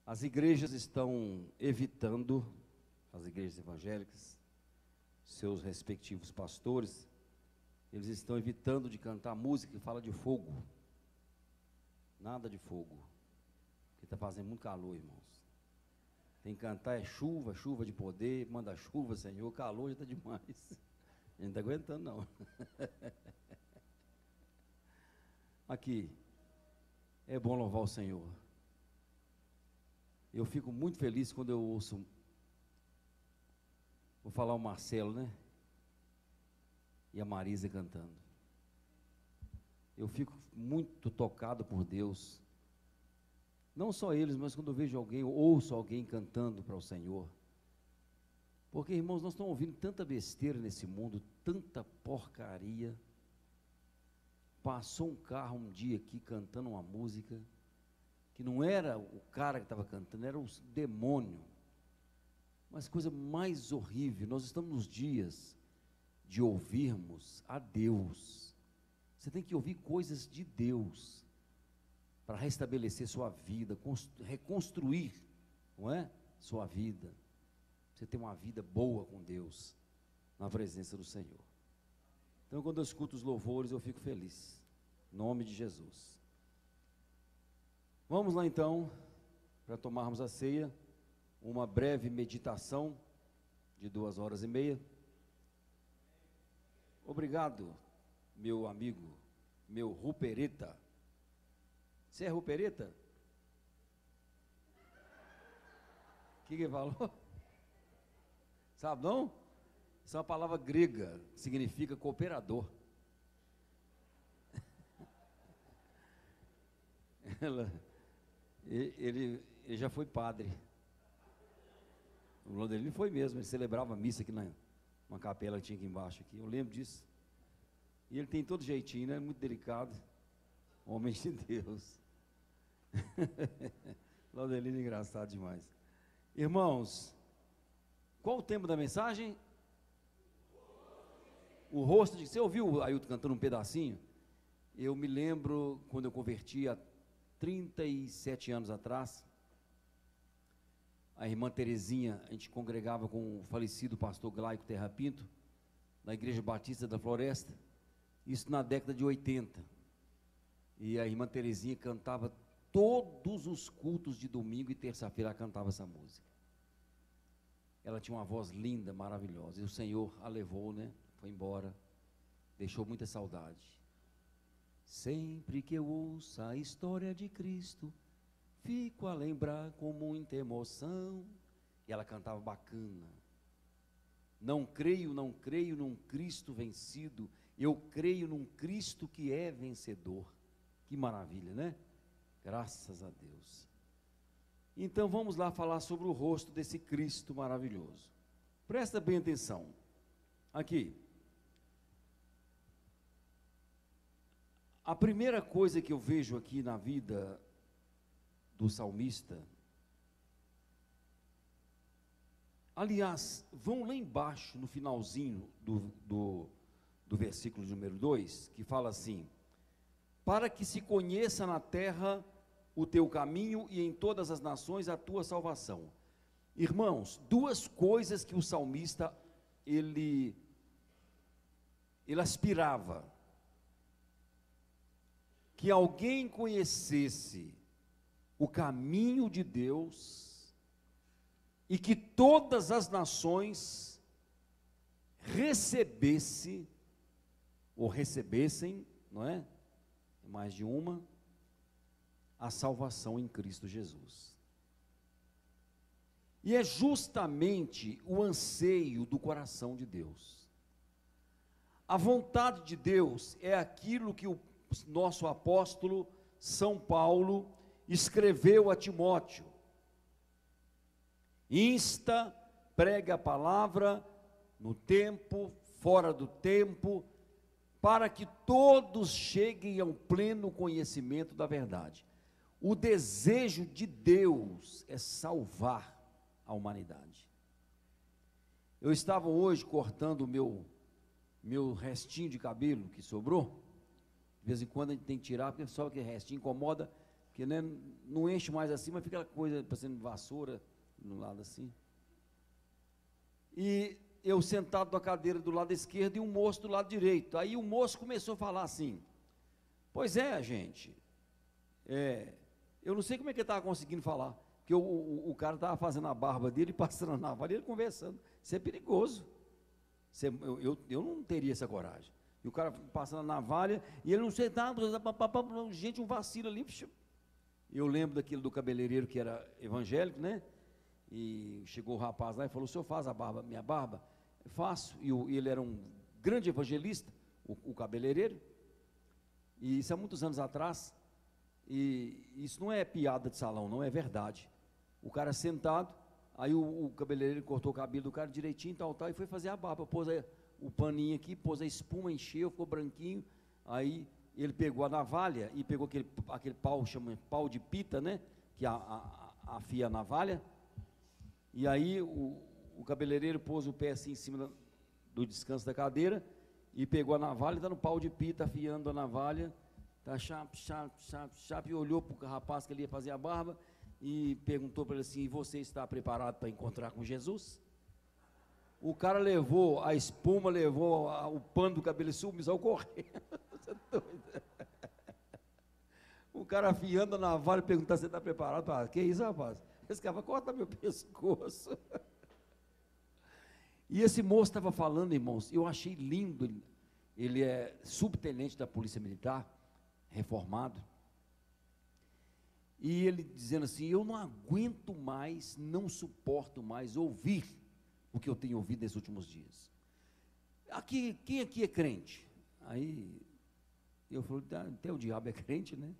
As igrejas estão evitando, as igrejas evangélicas, seus respectivos pastores, eles estão evitando de cantar música que fala de fogo. Nada de fogo, porque está fazendo muito calor, irmãos. Tem que cantar chuva, chuva de poder, manda chuva, Senhor, calor já está demais. A gente não está aguentando, não. Aqui, é bom louvar o Senhor. Eu fico muito feliz quando eu ouço, vou falar o Marcelo, né? E a Marisa cantando. Eu fico muito tocado por Deus. Não só eles, mas quando eu vejo alguém, eu ouço alguém cantando para o Senhor. Porque, irmãos, nós estamos ouvindo tanta besteira nesse mundo, tanta porcaria. Passou um carro um dia aqui cantando uma música, que não era o cara que estava cantando, era o demônio. Mas coisa mais horrível, nós estamos nos dias de ouvirmos a Deus. Você tem que ouvir coisas de Deus, para restabelecer sua vida, reconstruir, não é? Sua vida. Você ter uma vida boa com Deus, na presença do Senhor. Então, quando eu escuto os louvores, eu fico feliz, em nome de Jesus. Vamos lá então, para tomarmos a ceia, uma breve meditação, de 2h30. Obrigado, meu amigo, meu Rupereta. Você é Rupereta? O que ele falou? Sabe não? Isso é uma palavra grega, que significa cooperador. Ele já foi padre. O nome dele foi mesmo, ele celebrava a missa aqui numa capela que tinha aqui embaixo. Aqui. Eu lembro disso. E ele tem todo jeitinho, né? Muito delicado. Homem de Deus. Laudelino é engraçado demais. Irmãos, qual o tema da mensagem? O rosto de... Você ouviu o Ailton cantando um pedacinho? Eu me lembro quando eu converti há 37 anos atrás. A irmã Terezinha, a gente congregava com o falecido pastor Glaico Terra Pinto, na Igreja Batista da Floresta, isso na década de 80. E a irmã Terezinha cantava todos os cultos de domingo e terça-feira, ela cantava essa música. Ela tinha uma voz linda, maravilhosa, e o Senhor a levou, né? Foi embora, deixou muita saudade. Sempre que eu ouço a história de Cristo, fico a lembrar com muita emoção. E ela cantava bacana. Não creio num Cristo vencido, eu creio num Cristo que é vencedor. Que maravilha, né? Graças a Deus. Então vamos lá falar sobre o rosto desse Cristo maravilhoso. Presta bem atenção. Aqui. A primeira coisa que eu vejo aqui na vida do salmista, aliás, vão lá embaixo, no finalzinho do versículo número 2, que fala assim: para que se conheça na terra o teu caminho e em todas as nações a tua salvação. Irmãos, duas coisas que o salmista, ele aspirava: que alguém conhecesse o caminho de Deus e que todas as nações recebessem, não é? Mais de uma, a salvação em Cristo Jesus. E é justamente o anseio do coração de Deus. A vontade de Deus é aquilo que o nosso apóstolo São Paulo escreveu a Timóteo: insta, prega a palavra no tempo, fora do tempo, para que todos cheguem ao pleno conhecimento da verdade. O desejo de Deus é salvar a humanidade. Eu estava hoje cortando o meu restinho de cabelo que sobrou. De vez em quando a gente tem que tirar, porque só aquele restinho incomoda. porque, né, não enche mais assim, mas fica aquela coisa parecendo vassoura no lado assim. E eu sentado na cadeira do lado esquerdo e um moço do lado direito. Aí o moço começou a falar assim: pois é, gente, eu não sei como é que ele estava conseguindo falar, porque o cara estava fazendo a barba dele, passando a navalha, e ele conversando. Isso é perigoso. Eu não teria essa coragem. E o cara passando a navalha, e ele não sei nada, gente, um vacilo ali. Eu lembro daquele do cabeleireiro que era evangélico, né? E chegou o rapaz lá e falou: o senhor faz a barba, minha barba? Eu faço. E ele era um grande evangelista, o cabeleireiro. E isso há muitos anos atrás. E isso não é piada de salão, não é verdade. O cara sentado, aí o cabeleireiro cortou o cabelo do cara direitinho, tal, e foi fazer a barba. Pôs o paninho aqui, pôs a espuma, encheu, ficou branquinho. Aí ele pegou a navalha e pegou aquele pau, chama pau de pita, né? Que afia a navalha. E aí o cabeleireiro pôs o pé assim em cima do descanso da cadeira e pegou a navalha, dando pau de pita, afiando a navalha. Tá, chap, e olhou para o rapaz que ele ia fazer a barba e perguntou para ele assim: e você está preparado para encontrar com Jesus? O cara levou a espuma, levou o pano do cabelo e sumiu correndo. Você é doido? O cara afiando a navalha, perguntando: você está preparado para... Que isso, rapaz? Esse cara vai cortar meu pescoço. E esse moço estava falando, irmãos, eu achei lindo. Ele é subtenente da Polícia Militar, reformado. E ele dizendo assim: eu não aguento mais, não suporto mais ouvir o que eu tenho ouvido nesses últimos dias. Quem aqui é crente? Aí eu falei: até o diabo é crente, né?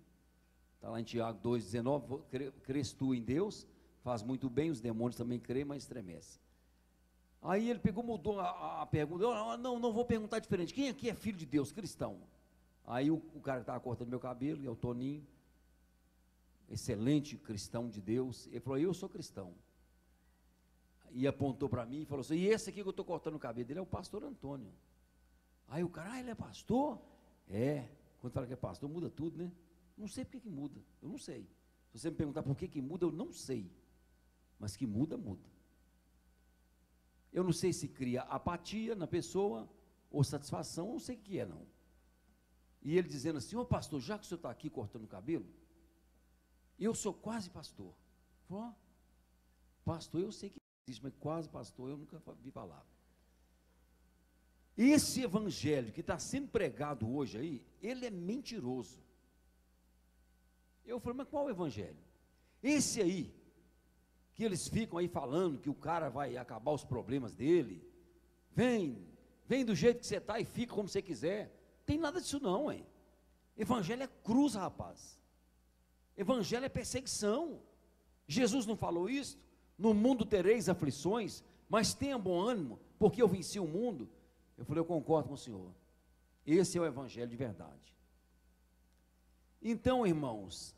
Está lá em Tiago 2,19, crês tu em Deus, faz muito bem, os demônios também creem, mas estremece. Aí ele pegou, mudou a pergunta: não vou perguntar diferente, quem aqui é filho de Deus, cristão? Aí o cara que estava cortando meu cabelo, é o Toninho, excelente cristão de Deus, ele falou: eu sou cristão. E apontou para mim e falou assim: e esse aqui que eu estou cortando o cabelo dele é o pastor Antônio. Aí o cara: ele é pastor? É, quando fala que é pastor, muda tudo, né? Não sei por que muda, eu não sei. Se você me perguntar por que muda, eu não sei. Mas que muda, muda. Eu não sei se cria apatia na pessoa ou satisfação, não sei o que é, não. E ele dizendo assim: ô pastor, já que o senhor está aqui cortando o cabelo, eu sou quase pastor. Falei: pastor, eu sei que existe, mas quase pastor, eu nunca vi falar. Esse evangelho que está sendo pregado hoje aí, ele é mentiroso. Eu falei: mas qual o evangelho? Esse aí, que eles ficam aí falando que o cara vai acabar os problemas dele, vem do jeito que você está e fica como você quiser. Tem nada disso não, hein? Evangelho é cruz, rapaz. Evangelho é perseguição. Jesus não falou isso? No mundo tereis aflições, mas tenha bom ânimo, porque eu venci o mundo. Eu falei: eu concordo com o senhor. Esse é o evangelho de verdade. Então, irmãos,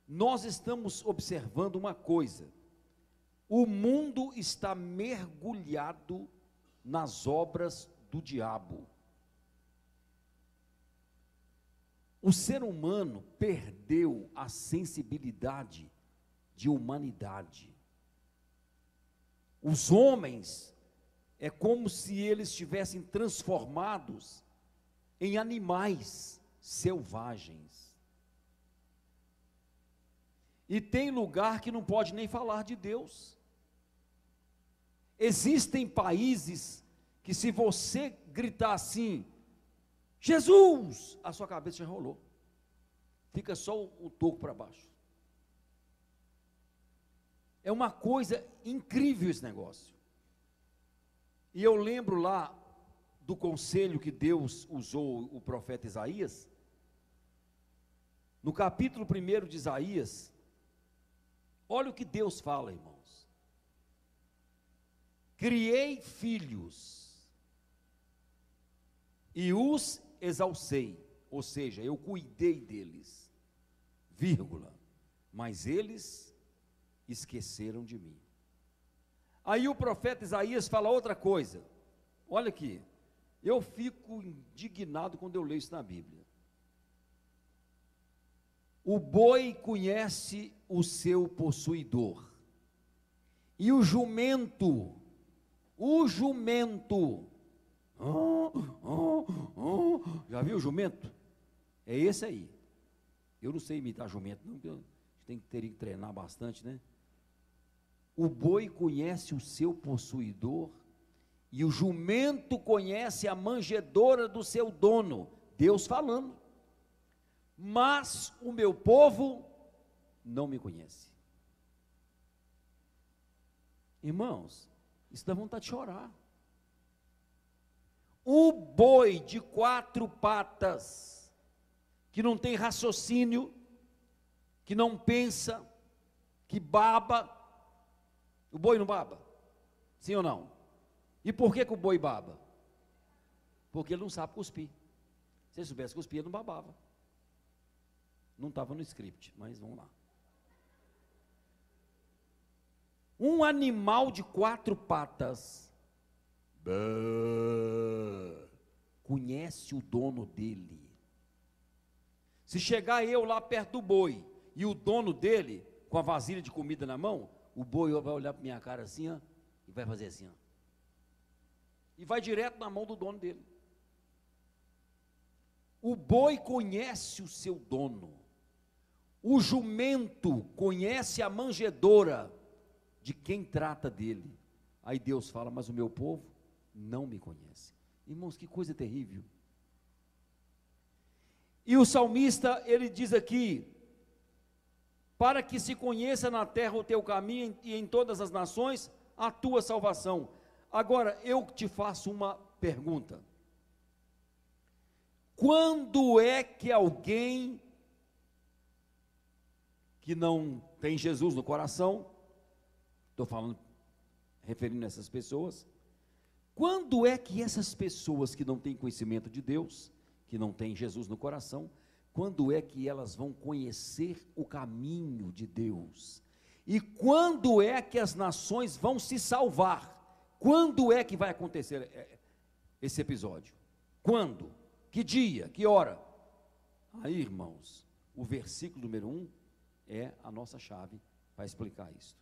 nós estamos observando uma coisa: o mundo está mergulhado nas obras do diabo. O ser humano perdeu a sensibilidade de humanidade. Os homens, é como se eles estivessem transformados em animais selvagens. E tem lugar que não pode nem falar de Deus. Existem países que, se você gritar assim: Jesus, a sua cabeça já rolou, fica só o toco para baixo. É uma coisa incrível esse negócio. E eu lembro lá do conselho que Deus usou o profeta Isaías. No capítulo 1 de Isaías, olha o que Deus fala, irmãos: criei filhos e os exalcei, ou seja, eu cuidei deles, vírgula, mas eles esqueceram de mim. Aí o profeta Isaías fala outra coisa. Olha aqui, eu fico indignado quando eu leio isso na Bíblia. O boi conhece o seu possuidor, e o jumento, já viu o jumento? É esse aí. Eu não sei imitar jumento, não, porque eu teria que treinar bastante, né? O boi conhece o seu possuidor, e o jumento conhece a manjedoura do seu dono. Deus falando. Mas o meu povo não me conhece. Irmãos, isso dá vontade de chorar. O boi de 4 patas, que não tem raciocínio, que não pensa, que baba. O boi não baba? Sim ou não? E por que o boi baba? Porque ele não sabe cuspir. Se ele soubesse cuspir, ele não babava. Não estava no script, mas vamos lá. Um animal de 4 patas conhece o dono dele. Se chegar eu lá perto do boi e o dono dele com a vasilha de comida na mão, o boi vai olhar para minha cara assim, ó, e vai fazer assim, ó, e vai direto na mão do dono dele. O boi conhece o seu dono. O jumento conhece a manjedoura de quem trata dele. Aí Deus fala, mas o meu povo não me conhece. Irmãos, que coisa terrível. E o salmista, ele diz aqui, para que se conheça na terra o teu caminho e em todas as nações a tua salvação. Agora, eu te faço uma pergunta. Quando é que alguém que não tem Jesus no coração, estou falando, referindo a essas pessoas, quando é que essas pessoas que não têm conhecimento de Deus, que não têm Jesus no coração, quando é que elas vão conhecer o caminho de Deus? E quando é que as nações vão se salvar? Quando é que vai acontecer esse episódio? Quando? Que dia? Que hora? Aí, irmãos, o versículo número 1 é a nossa chave para explicar isso.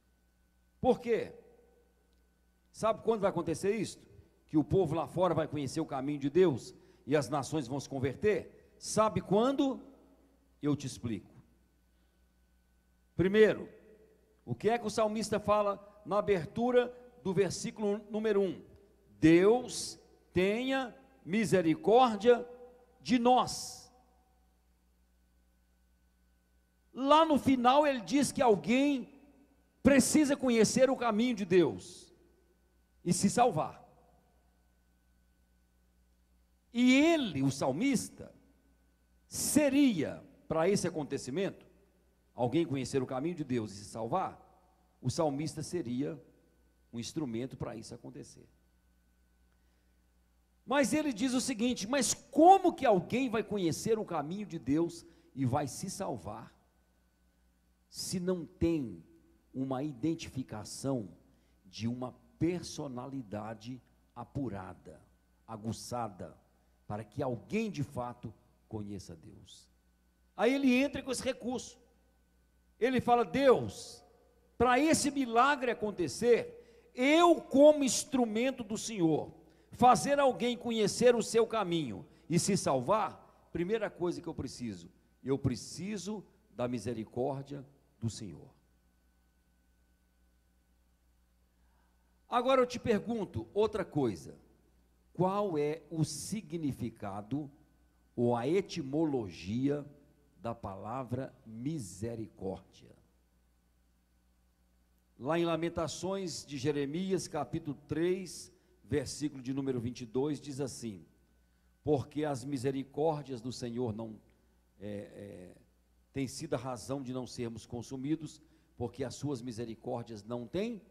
Por quê? Sabe quando vai acontecer isso? Que o povo lá fora vai conhecer o caminho de Deus e as nações vão se converter? Sabe quando? Eu te explico. Primeiro, o que é que o salmista fala na abertura do versículo número 1? Deus tenha misericórdia de nós. Lá no final ele diz que alguém precisa conhecer o caminho de Deus e se salvar. E ele, o salmista, seria, para esse acontecimento, alguém conhecer o caminho de Deus e se salvar, o salmista seria um instrumento para isso acontecer. Mas ele diz o seguinte, mas como que alguém vai conhecer o caminho de Deus e vai se salvar, se não tem uma identificação de uma personalidade apurada, aguçada, para que alguém de fato conheça Deus? Aí ele entra com esse recurso, ele fala, Deus, para esse milagre acontecer, eu como instrumento do Senhor, fazer alguém conhecer o seu caminho e se salvar, primeira coisa que eu preciso da misericórdia do Senhor. Agora eu te pergunto outra coisa, qual é o significado ou a etimologia da palavra misericórdia? Lá em Lamentações de Jeremias, capítulo 3, versículo de número 22, diz assim, porque as misericórdias do Senhor não têm sido a razão de não sermos consumidos, porque as suas misericórdias não têm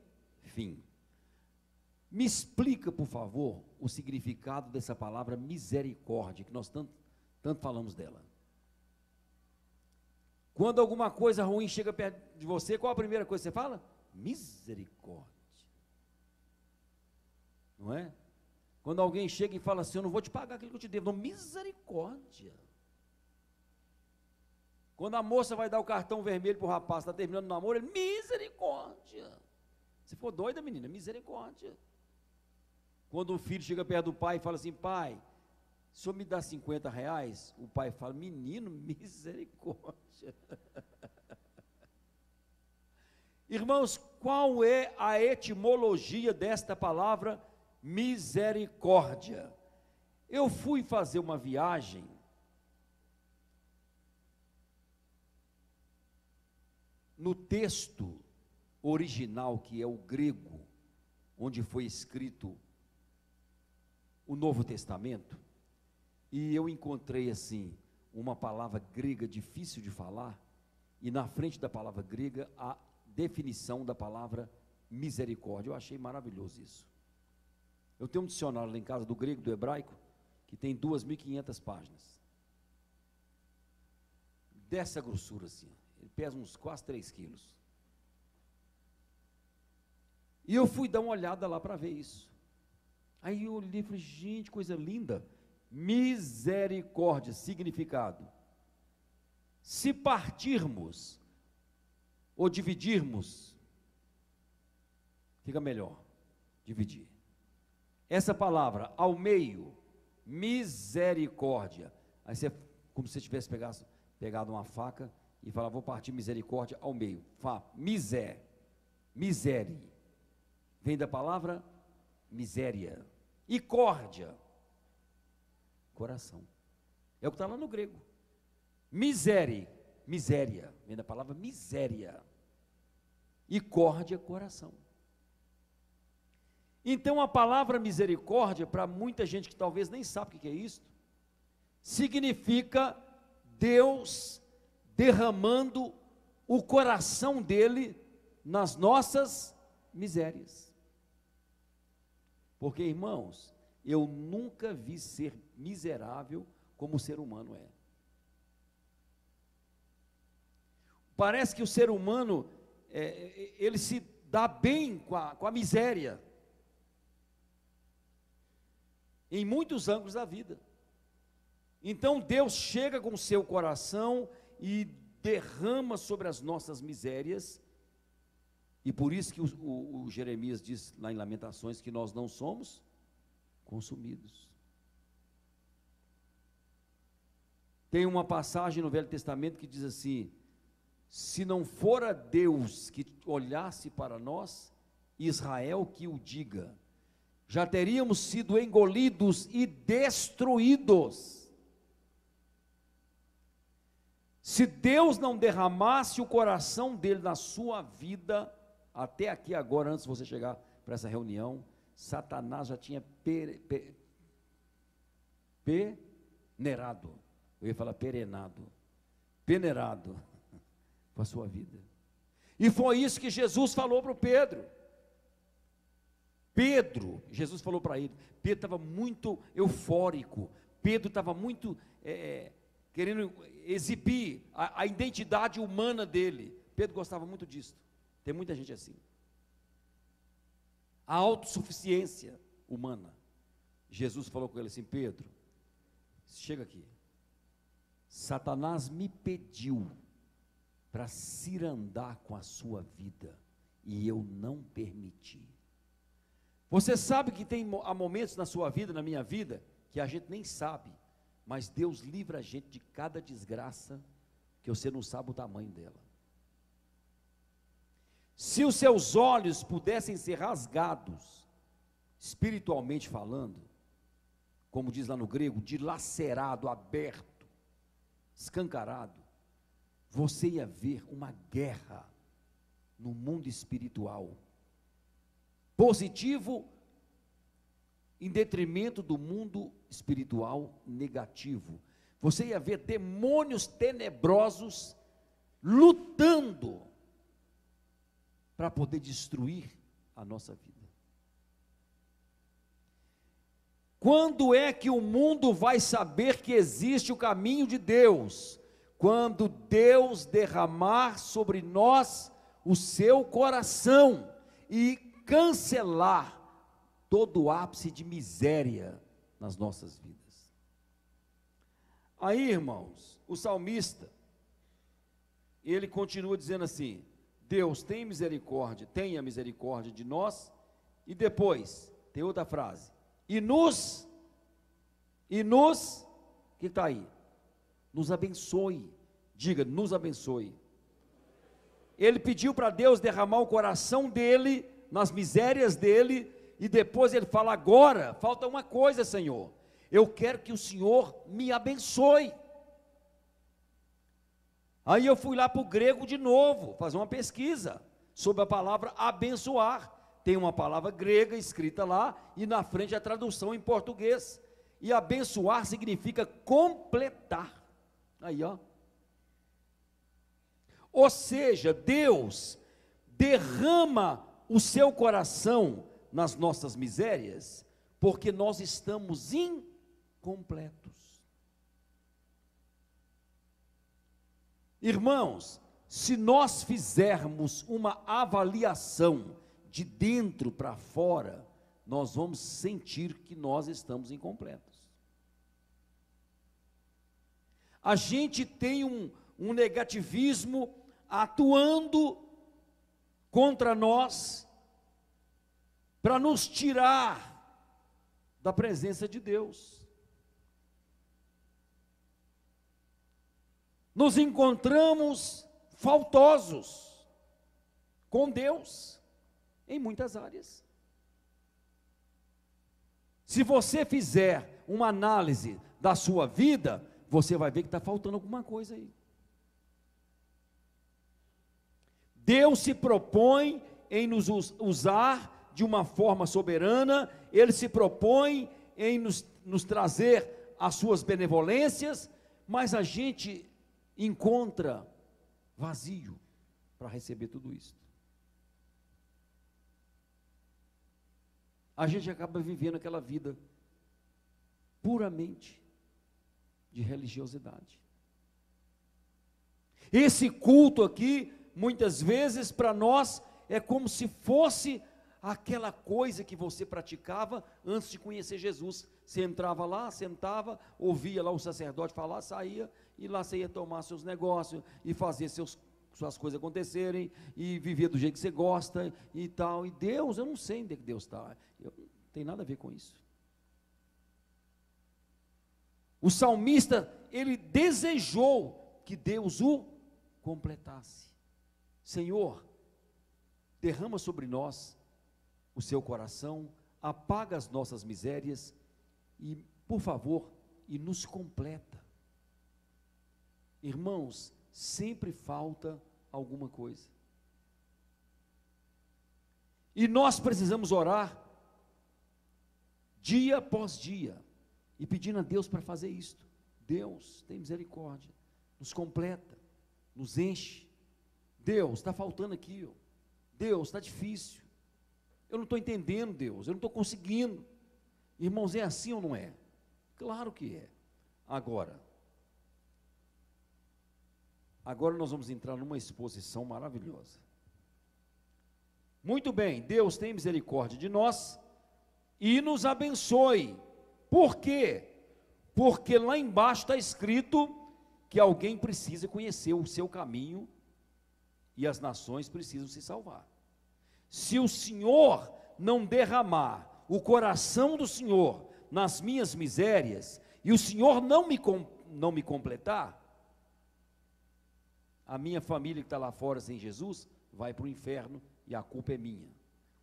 fim. Me explica, por favor, o significado dessa palavra misericórdia, que nós tanto falamos dela. Quando alguma coisa ruim chega perto de você, qual a primeira coisa que você fala? Misericórdia. Não é? Quando alguém chega e fala assim, eu não vou te pagar aquilo que eu te devo, não, misericórdia. Quando a moça vai dar o cartão vermelho para o rapaz, está terminando o namoro, ele, misericórdia. Se for doida, menina, misericórdia. Quando o filho chega perto do pai e fala assim, pai, o senhor me dá R$ 50? O pai fala, menino, misericórdia. Irmãos, qual é a etimologia desta palavra misericórdia? Eu fui fazer uma viagem no texto original, que é o grego, onde foi escrito o Novo Testamento, e eu encontrei assim, uma palavra grega difícil de falar, e na frente da palavra grega, a definição da palavra misericórdia. Eu achei maravilhoso isso. Eu tenho um dicionário lá em casa do grego, do hebraico, que tem 2.500 páginas, dessa grossura assim, ele pesa uns quase 3 quilos, e eu fui dar uma olhada lá para ver isso. Aí eu olhei e falei, gente, coisa linda. Misericórdia, significado: se partirmos ou dividirmos, fica melhor, dividir. Essa palavra, ao meio, misericórdia. Aí você, como se você tivesse pegado uma faca e falar, vou partir misericórdia ao meio. Miséria. Vem da palavra miséria. E córdia, coração. É o que está lá no grego. Miséria, vem da palavra miséria. E córdia, coração. Então a palavra misericórdia, para muita gente que talvez nem sabe o que é isso, significa Deus derramando o coração dele nas nossas misérias. Porque, irmãos, eu nunca vi ser miserável como o ser humano é. Parece que o ser humano, ele se dá bem com a miséria, em muitos ângulos da vida. Então Deus chega com o seu coração e derrama sobre as nossas misérias, e por isso que o Jeremias diz lá em Lamentações que nós não somos consumidos. Tem uma passagem no Velho Testamento que diz assim: se não fora Deus que olhasse para nós, Israel que o diga, já teríamos sido engolidos e destruídos. Se Deus não derramasse o coração dele na sua vida, até aqui agora, antes de você chegar para essa reunião, Satanás já tinha peneirado, eu ia falar peneirado com a sua vida. E foi isso que Jesus falou para o Pedro. Jesus falou para ele, Pedro estava muito eufórico, Pedro estava muito querendo exibir a identidade humana dele. Pedro gostava muito disso. Tem muita gente assim. A autossuficiência humana. Jesus falou com ele assim: Pedro, chega aqui. Satanás me pediu para cirandar com a sua vida, e eu não permiti. Você sabe que há momentos na sua vida, na minha vida, que a gente nem sabe, mas Deus livra a gente de cada desgraça, que você não sabe o tamanho dela. Se os seus olhos pudessem ser rasgados, espiritualmente falando, como diz lá no grego, dilacerado, aberto, escancarado, você ia ver uma guerra no mundo espiritual, positivo em detrimento do mundo espiritual negativo. Você ia ver demônios tenebrosos lutando para poder destruir a nossa vida. Quando é que o mundo vai saber que existe o caminho de Deus? Quando Deus derramar sobre nós o seu coração e cancelar todo o ápice de miséria nas nossas vidas. Aí, irmãos, o salmista, ele continua dizendo assim: Deus tem misericórdia, tenha misericórdia de nós. E depois, tem outra frase: o que está aí? Nos abençoe. Diga, nos abençoe. Ele pediu para Deus derramar o coração dele, nas misérias dele, e depois ele fala: agora, falta uma coisa, Senhor, eu quero que o Senhor me abençoe. Aí eu fui lá para o grego de novo, fazer uma pesquisa sobre a palavra abençoar. Tem uma palavra grega escrita lá, e na frente a tradução em português. E abençoar significa completar. Aí, ó. Ou seja, Deus derrama o seu coração nas nossas misérias, porque nós estamos incompletos. Irmãos, se nós fizermos uma avaliação de dentro para fora, nós vamos sentir que nós estamos incompletos. A gente tem um negativismo atuando contra nós, para nos tirar da presença de Deus. Nos encontramos faltosos com Deus em muitas áreas. Se você fizer uma análise da sua vida, você vai ver que está faltando alguma coisa aí. Deus se propõe em nos usar de uma forma soberana, Ele se propõe em nos trazer as suas benevolências, mas a gente encontra vazio para receber tudo isso. A gente acaba vivendo aquela vida puramente de religiosidade. Esse culto aqui, muitas vezes para nós, é como se fosse aquela coisa que você praticava antes de conhecer Jesus. Você entrava lá, sentava, ouvia lá o sacerdote falar, saía, e lá você ia tomar seus negócios, e fazer suas coisas acontecerem, e viver do jeito que você gosta, e tal. E Deus, eu não sei onde é que Deus está, não tem nada a ver com isso. O salmista, ele desejou que Deus o completasse. Senhor, derrama sobre nós o seu coração, apaga as nossas misérias, e, por favor, e nos completa. Irmãos, sempre falta alguma coisa. E nós precisamos orar, dia após dia, e pedindo a Deus para fazer isto. Deus, tem misericórdia, nos completa, nos enche. Deus, está faltando aqui, ó. Deus, está difícil, eu não estou entendendo, Deus, eu não estou conseguindo. Irmãos, é assim ou não é? Claro que é. Agora nós vamos entrar numa exposição maravilhosa. Muito bem, Deus tem misericórdia de nós e nos abençoe. Por quê? Porque lá embaixo está escrito que alguém precisa conhecer o seu caminho e as nações precisam se salvar. Se o Senhor não derramar o coração do Senhor nas minhas misérias, e o Senhor não me completar, a minha família que está lá fora sem Jesus, vai para o inferno e a culpa é minha.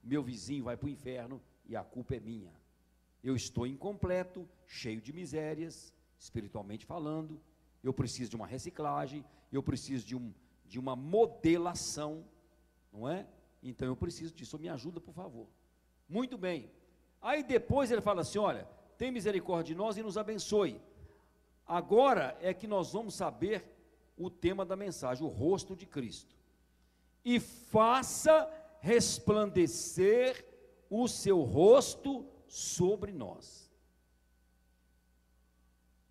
O meu vizinho vai para o inferno e a culpa é minha. Eu estou incompleto, cheio de misérias, espiritualmente falando, eu preciso de uma reciclagem, eu preciso de uma modelação, não é? Então eu preciso disso, me ajuda, por favor. Muito bem. Aí depois ele fala assim, olha, tem misericórdia de nós e nos abençoe. Agora é que nós vamos saber o tema da mensagem, o rosto de Cristo. E faça resplandecer o seu rosto sobre nós.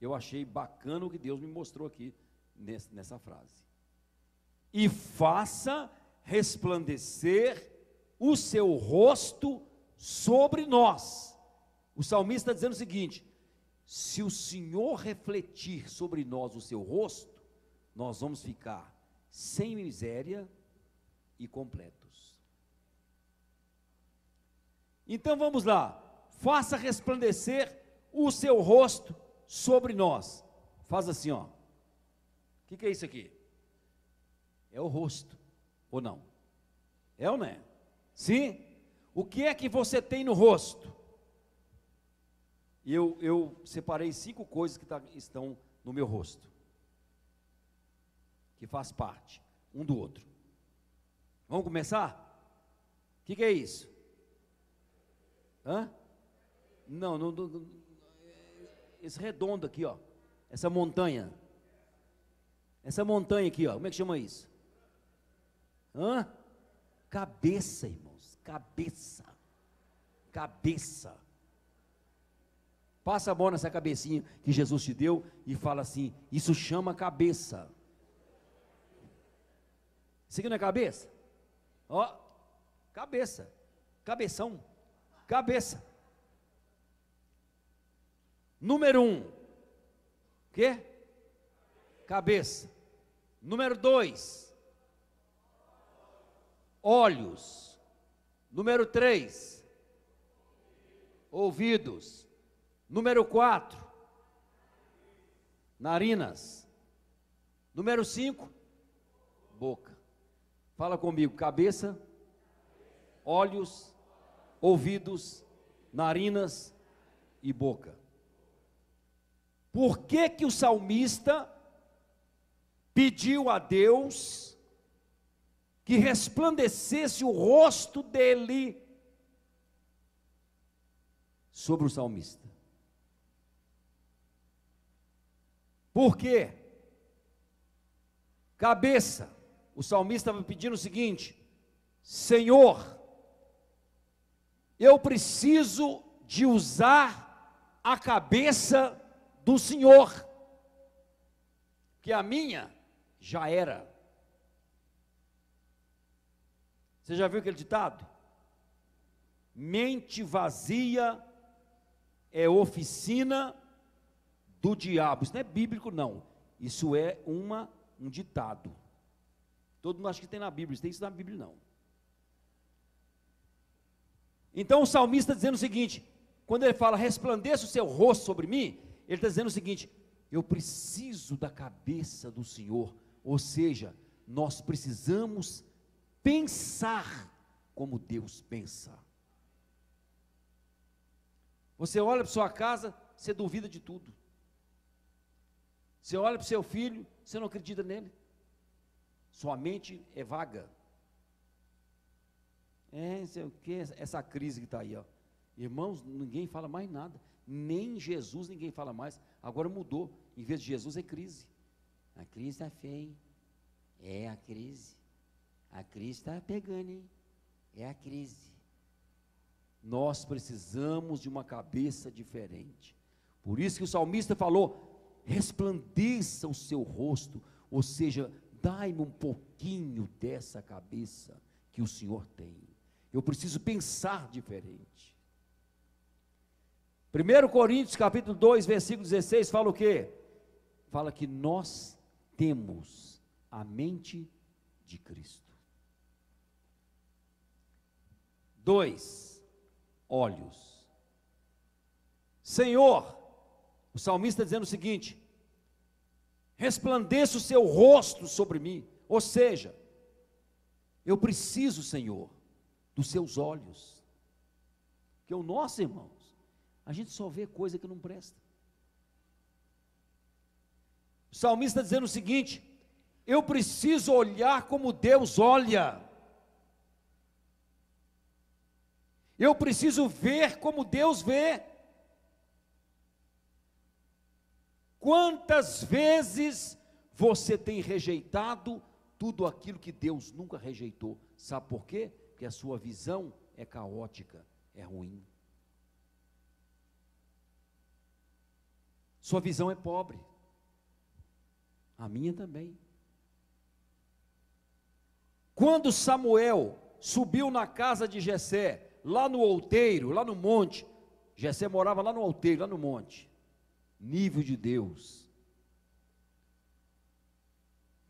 Eu achei bacana o que Deus me mostrou aqui nessa frase. E faça resplandecer o seu rosto sobre nós. O salmista está dizendo o seguinte: se o Senhor refletir sobre nós o seu rosto, nós vamos ficar sem miséria e completos. Então vamos lá, faça resplandecer o seu rosto sobre nós. Faz assim, ó. O que é isso aqui? É o rosto, ou não? É ou não é? Sim? O que é que você tem no rosto? Eu separei 5 coisas que estão no meu rosto, que faz parte um do outro. Vamos começar? O que é isso? Hã? Não, esse redondo aqui, ó. Essa montanha. Essa montanha aqui, ó. Como é que chama isso? Hã? Cabeça, irmãos. Cabeça. Cabeça. Passa a mão nessa cabecinha que Jesus te deu e fala assim: isso chama cabeça. Isso aqui não é cabeça? Ó, cabeça. Cabeção. Cabeça. Número 1. O quê? Cabeça. Número 2. Olhos. Número 3. Ouvidos. Número 4. Narinas. Número 5. Boca. Fala comigo: cabeça, olhos, ouvidos, narinas e boca. Por que que o salmista pediu a Deus que resplandecesse o rosto dele sobre o salmista? Por quê? Cabeça. O salmista estava pedindo o seguinte: Senhor, eu preciso de usar a cabeça do Senhor, que a minha já era. Você já viu aquele ditado? Mente vazia é oficina do diabo. Isso não é bíblico, não. Isso é um ditado. Todo mundo acha que tem na Bíblia. Isso tem isso na Bíblia, não. Então o salmista está dizendo o seguinte: quando ele fala resplandeça o seu rosto sobre mim, ele está dizendo o seguinte: eu preciso da cabeça do Senhor. Ou seja, nós precisamos pensar como Deus pensa. Você olha para sua casa, você duvida de tudo. Você olha para o seu filho, você não acredita nele. Sua mente é vaga. Não sei o que, essa crise que está aí, ó. Irmãos, ninguém fala mais nada. Nem Jesus ninguém fala mais. Agora mudou. Em vez de Jesus é crise. A crise está feia, hein? É a crise. A crise está pegando, hein? É a crise. Nós precisamos de uma cabeça diferente. Por isso que o salmista falou: resplandeça o seu rosto. Ou seja, dai-me um pouquinho dessa cabeça que o Senhor tem. Eu preciso pensar diferente. 1 Coríntios capítulo 2, versículo 16, fala o quê? Fala que nós temos a mente de Cristo. 2, olhos. Senhor, o salmista está dizendo o seguinte: resplandeça o seu rosto sobre mim. Ou seja, eu preciso, Senhor, dos seus olhos. Porque o nosso, irmãos, a gente só vê coisa que não presta. O salmista está dizendo o seguinte: eu preciso olhar como Deus olha. Eu preciso ver como Deus vê. Quantas vezes você tem rejeitado tudo aquilo que Deus nunca rejeitou? Sabe por quê? Porque a sua visão é caótica, é ruim. Sua visão é pobre. A minha também. Quando Samuel subiu na casa de Jessé, lá no outeiro, lá no monte, Jessé morava lá no outeiro, lá no monte, nível de Deus.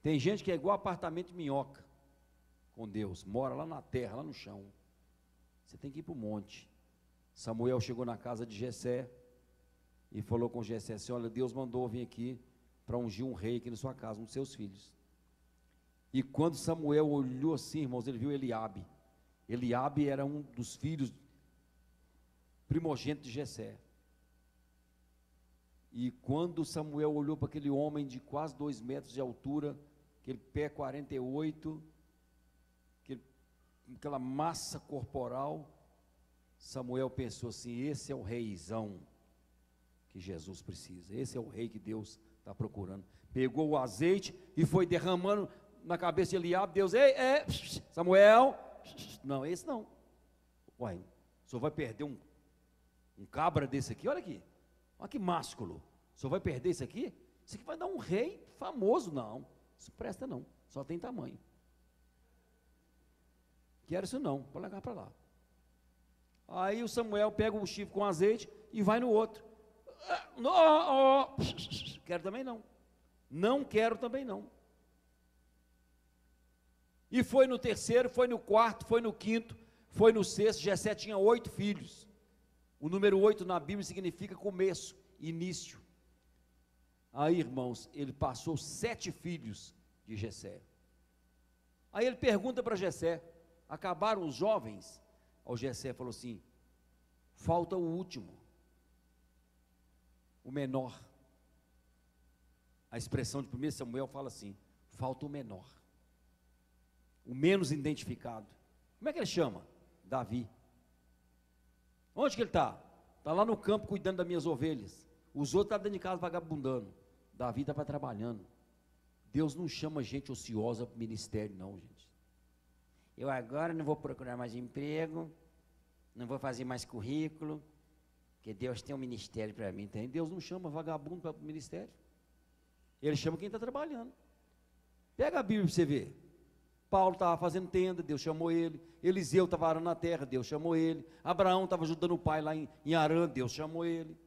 Tem gente que é igual apartamento de minhoca com Deus, mora lá na terra, lá no chão. Você tem que ir para o monte. Samuel chegou na casa de Jessé e falou com Jessé assim: olha, Deus mandou vir aqui para ungir um rei aqui na sua casa, um dos seus filhos. E quando Samuel olhou assim, irmãos, ele viu Eliabe. Eliabe era um dos filhos primogênitos de Jessé. E quando Samuel olhou para aquele homem de quase 2 metros de altura, aquele pé 48, aquela massa corporal, Samuel pensou assim: esse é o reizão que Jesus precisa, esse é o rei que Deus está procurando. Pegou o azeite e foi derramando na cabeça de Eliabe. Deus: ei, Samuel, não, esse não. Uai, o senhor vai perder um cabra desse aqui? Olha aqui, olha que másculo. O senhor vai perder isso aqui? Isso aqui vai dar um rei famoso. Não, isso presta não, só tem tamanho. Quero isso não, pode largar para lá. Aí o Samuel pega o chifre com azeite e vai no outro. Quero também não. Não quero também não. E foi no terceiro, foi no quarto, foi no quinto, foi no sexto. Jessé tinha 8 filhos. O número 8 na Bíblia significa começo, início. Aí, irmãos, ele passou 7 filhos de Jessé. Aí ele pergunta para Jessé: acabaram os jovens? O Jessé falou assim: falta o último, o menor. A expressão de 1 Samuel fala assim: falta o menor, o menos identificado. Como é que ele chama? Davi. Onde que ele está? Está lá no campo cuidando das minhas ovelhas. Os outros estão dentro de casa vagabundando. Davi estava trabalhando. Deus não chama gente ociosa para o ministério, não, gente. Eu agora não vou procurar mais emprego, não vou fazer mais currículo, porque Deus tem um ministério para mim. Tem? Deus não chama vagabundo para o ministério. Ele chama quem está trabalhando. Pega a Bíblia para você ver. Paulo estava fazendo tenda, Deus chamou ele. Eliseu estava arando na terra, Deus chamou ele. Abraão estava ajudando o pai lá em Arã, Deus chamou ele.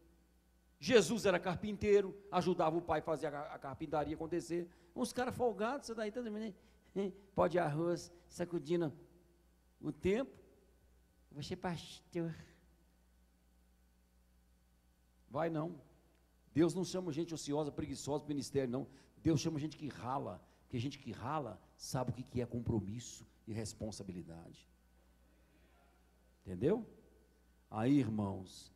Jesus era carpinteiro, ajudava o pai a fazer a carpintaria acontecer. Uns caras folgados, você daí também, né? Pó de arroz, sacudindo o tempo. Você pastor. Vai não. Deus não chama gente ociosa, preguiçosa para o ministério, não. Deus chama gente que rala, porque gente que rala sabe o que é compromisso e responsabilidade. Entendeu? Aí, irmãos,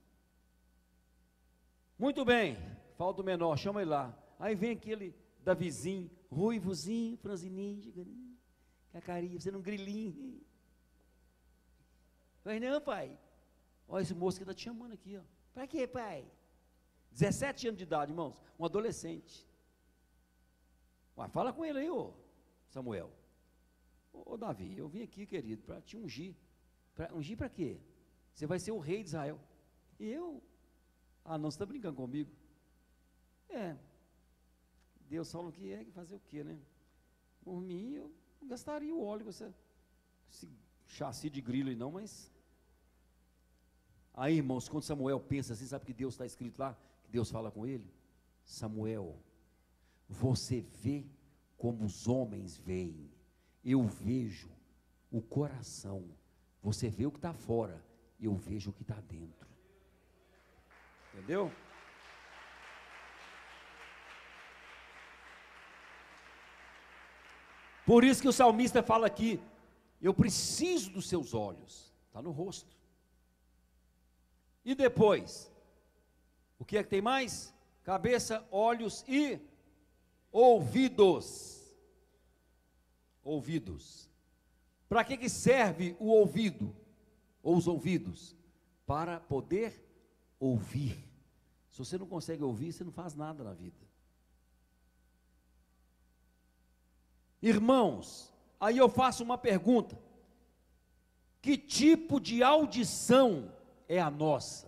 muito bem, falta o menor, chama ele lá. Aí vem aquele Davizinho, ruivozinho, franzininho, com a carinha, você não grilinho. Mas não, pai. Olha esse moço que está te chamando aqui, ó. Para quê, pai? 17 anos de idade, irmãos, um adolescente. Ué, fala com ele aí, ô Samuel. Ô Davi, eu vim aqui, querido, para te ungir. Para ungir para quê? Você vai ser o rei de Israel. E eu? Ah, não, você está brincando comigo? Deus falou que é fazer o quê, né? Por mim, eu gastaria o óleo, esse chassi de grilo aí não, mas... Aí, irmãos, quando Samuel pensa assim, sabe que Deus está escrito lá? Que Deus fala com ele: Samuel, você vê como os homens veem, eu vejo o coração, você vê o que está fora, eu vejo o que está dentro. Entendeu? Por isso que o salmista fala aqui: eu preciso dos seus olhos, está no rosto. E depois, o que é que tem mais? Cabeça, olhos e ouvidos. Ouvidos. Para que serve o ouvido? Ou os ouvidos? Para poder ouvir. Se você não consegue ouvir, você não faz nada na vida. Irmãos, aí eu faço uma pergunta: que tipo de audição é a nossa?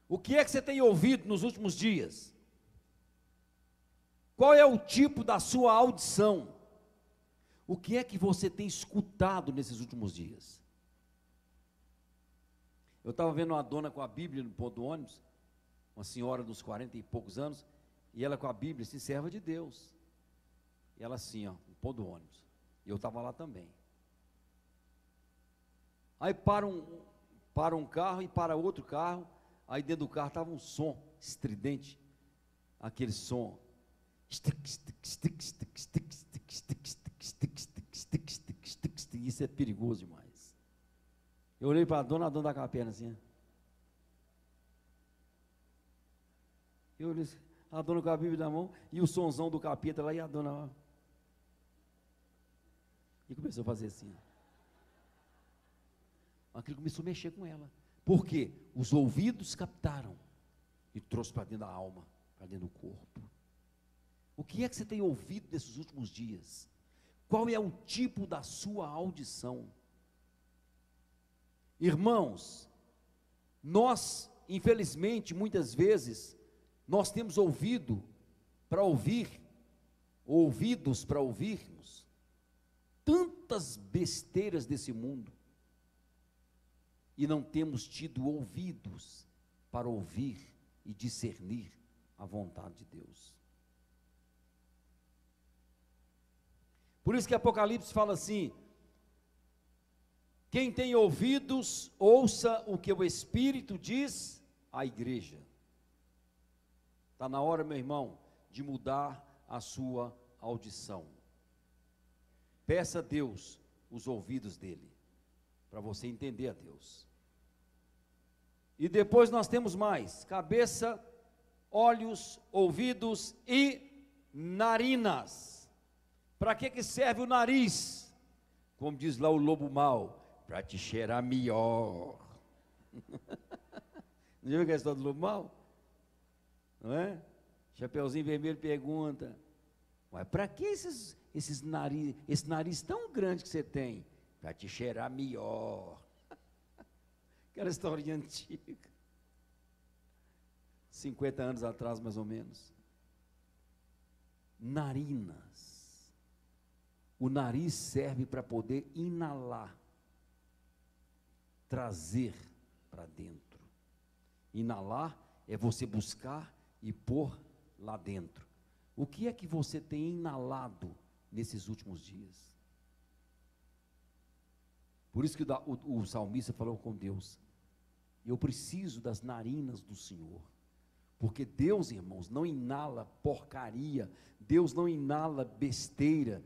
O que é que você tem ouvido nos últimos dias? Qual é o tipo da sua audição? O que é que você tem escutado nesses últimos dias? Eu estava vendo uma dona com a Bíblia no ponto do ônibus, uma senhora de uns 40 e poucos anos, E ela com a Bíblia, assim, serva de Deus. E ela assim, ó, no ponto do ônibus. E eu estava lá também. Aí para um carro e para outro carro. Aí dentro do carro estava um som estridente. Aquele som. Isso é perigoso demais. Eu olhei para a dona com a perna assim. Eu olhei, a dona com a Bíblia na mão, e o sonzão do capeta lá, e a dona lá. E começou a fazer assim. Aquilo começou a mexer com ela. Por quê? Os ouvidos captaram e trouxe para dentro da alma, para dentro do corpo. O que é que você tem ouvido nesses últimos dias? Qual é o tipo da sua audição? Irmãos, nós, infelizmente, muitas vezes, nós temos ouvido para ouvir, ouvidos para ouvirmos, tantas besteiras desse mundo, e não temos tido ouvidos para ouvir e discernir a vontade de Deus. Por isso que Apocalipse fala assim: quem tem ouvidos, ouça o que o Espírito diz à igreja. Está na hora, meu irmão, de mudar a sua audição. Peça a Deus os ouvidos dele, para você entender a Deus. E depois nós temos mais: cabeça, olhos, ouvidos e narinas. Para que serve o nariz? Como diz lá o lobo mau, para te cheirar melhor. Não viu a história do lobo mau? Não é? Chapeuzinho Vermelho pergunta: mas para que esse nariz tão grande que você tem? Para te cheirar melhor. Aquela historinha antiga. 50 anos atrás, mais ou menos. Narinas. O nariz serve para poder inalar, trazer para dentro. Inalar é você buscar e pôr lá dentro. O que é que você tem inalado nesses últimos dias? Por isso que o salmista falou com Deus: eu preciso das narinas do Senhor. Porque Deus, irmãos, não inala porcaria, Deus não inala besteira,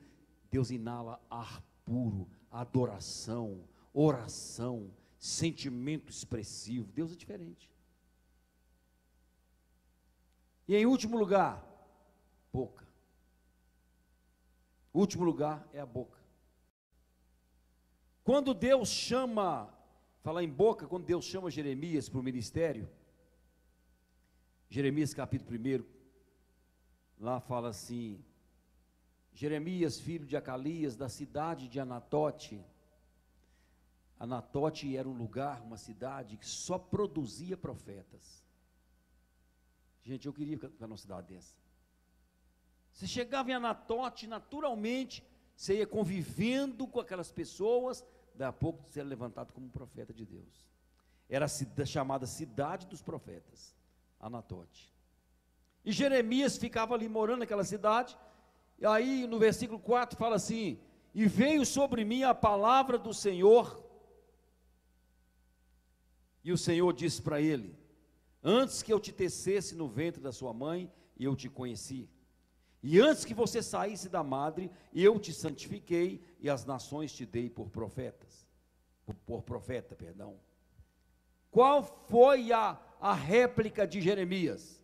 Deus inala ar puro, adoração, oração, sentimento expressivo. Deus é diferente. E em último lugar, boca. O último lugar é a boca. Quando Deus chama, falar em boca, quando Deus chama Jeremias para o ministério, Jeremias capítulo 1, lá fala assim: Jeremias, filho de Acalias, da cidade de Anatote. Anatote era um lugar, uma cidade que só produzia profetas. Gente, eu queria ficar numa cidade dessa. Você chegava em Anatote, naturalmente, você ia convivendo com aquelas pessoas, daí a pouco você era levantado como um profeta de Deus. Era a chamada cidade dos profetas, Anatote. E Jeremias ficava ali morando naquela cidade. E aí no versículo 4 fala assim: e veio sobre mim a palavra do Senhor, e o Senhor disse para ele: antes que eu te tecesse no ventre da sua mãe, eu te conheci, e antes que você saísse da madre, eu te santifiquei, e as nações te dei por profeta. Qual foi a réplica de Jeremias?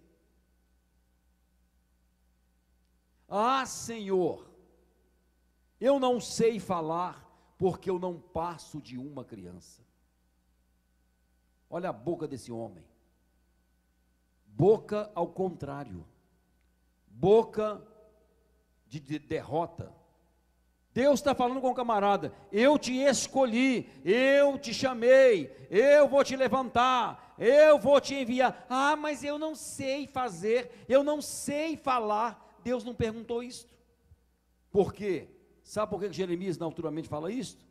Ah, Senhor, eu não sei falar, porque eu não passo de uma criança. Olha a boca desse homem. Boca ao contrário. Boca de derrota. Deus está falando com o camarada: eu te escolhi, eu te chamei, eu vou te levantar, eu vou te enviar. Ah, mas eu não sei fazer, eu não sei falar. Deus não perguntou isto. Por quê? Sabe por que Jeremias naturalmente fala isto?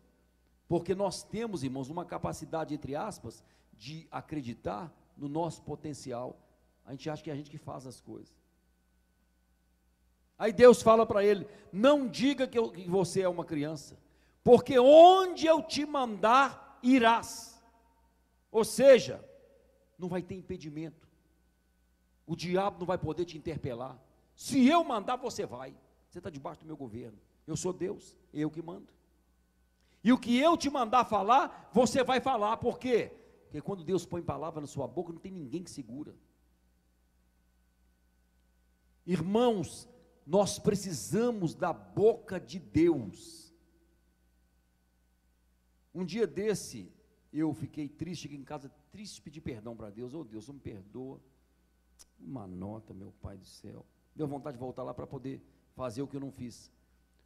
Porque nós temos, irmãos, uma capacidade, entre aspas, de acreditar no nosso potencial. A gente acha que é a gente que faz as coisas. Aí Deus fala para ele: não diga que você é uma criança, porque onde eu te mandar, irás. Ou seja, não vai ter impedimento, o diabo não vai poder te interpelar. Se eu mandar, você vai. Você está debaixo do meu governo, eu sou Deus, eu que mando. E o que eu te mandar falar, você vai falar. Por quê? Porque quando Deus põe palavra na sua boca, não tem ninguém que segura. Irmãos, nós precisamos da boca de Deus. Um dia desse, eu fiquei triste, cheguei em casa triste, pedi perdão para Deus. Oh Deus, me perdoa. Uma nota, meu Pai do céu. Deu vontade de voltar lá para poder fazer o que eu não fiz.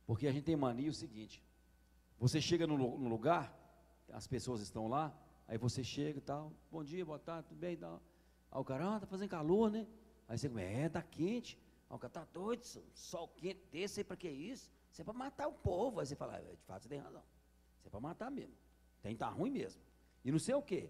Porque a gente tem mania o seguinte: você chega no lugar, as pessoas estão lá, aí você chega e tal, bom dia, boa tarde, tudo bem e tal. Aí o cara, tá fazendo calor, né? Aí você começa, tá quente. Aí o cara, tá doido, sol quente desse aí, para que isso? Isso é para matar o povo. Aí você fala, de fato você tem razão, isso é para matar mesmo, tem que estar ruim mesmo. E não sei o quê.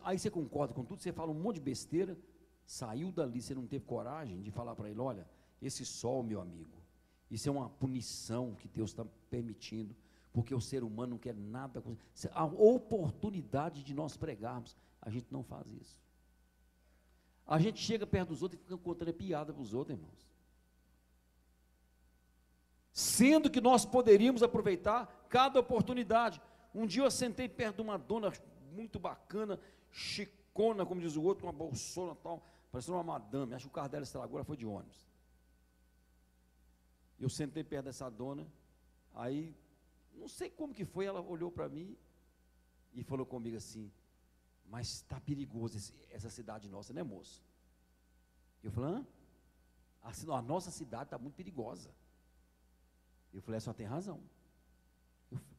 Aí você concorda com tudo, você fala um monte de besteira, saiu dali, você não teve coragem de falar para ele: olha, esse sol, meu amigo, isso é uma punição que Deus está permitindo, porque o ser humano não quer nada com a oportunidade de nós pregarmos. A gente não faz isso. A gente chega perto dos outros e fica contando piada para os outros, irmãos, sendo que nós poderíamos aproveitar cada oportunidade. Um dia eu sentei perto de uma dona muito bacana, chicona, como diz o outro, uma bolsona tal, parecendo uma madame. Acho que o carro dela estragou, ela foi de ônibus. Eu sentei perto dessa dona, aí, não sei como que foi, ela olhou para mim e falou comigo assim: mas está perigoso essa cidade nossa, né, moço? Eu falei: hã? A nossa cidade está muito perigosa. Eu falei: a senhora tem razão.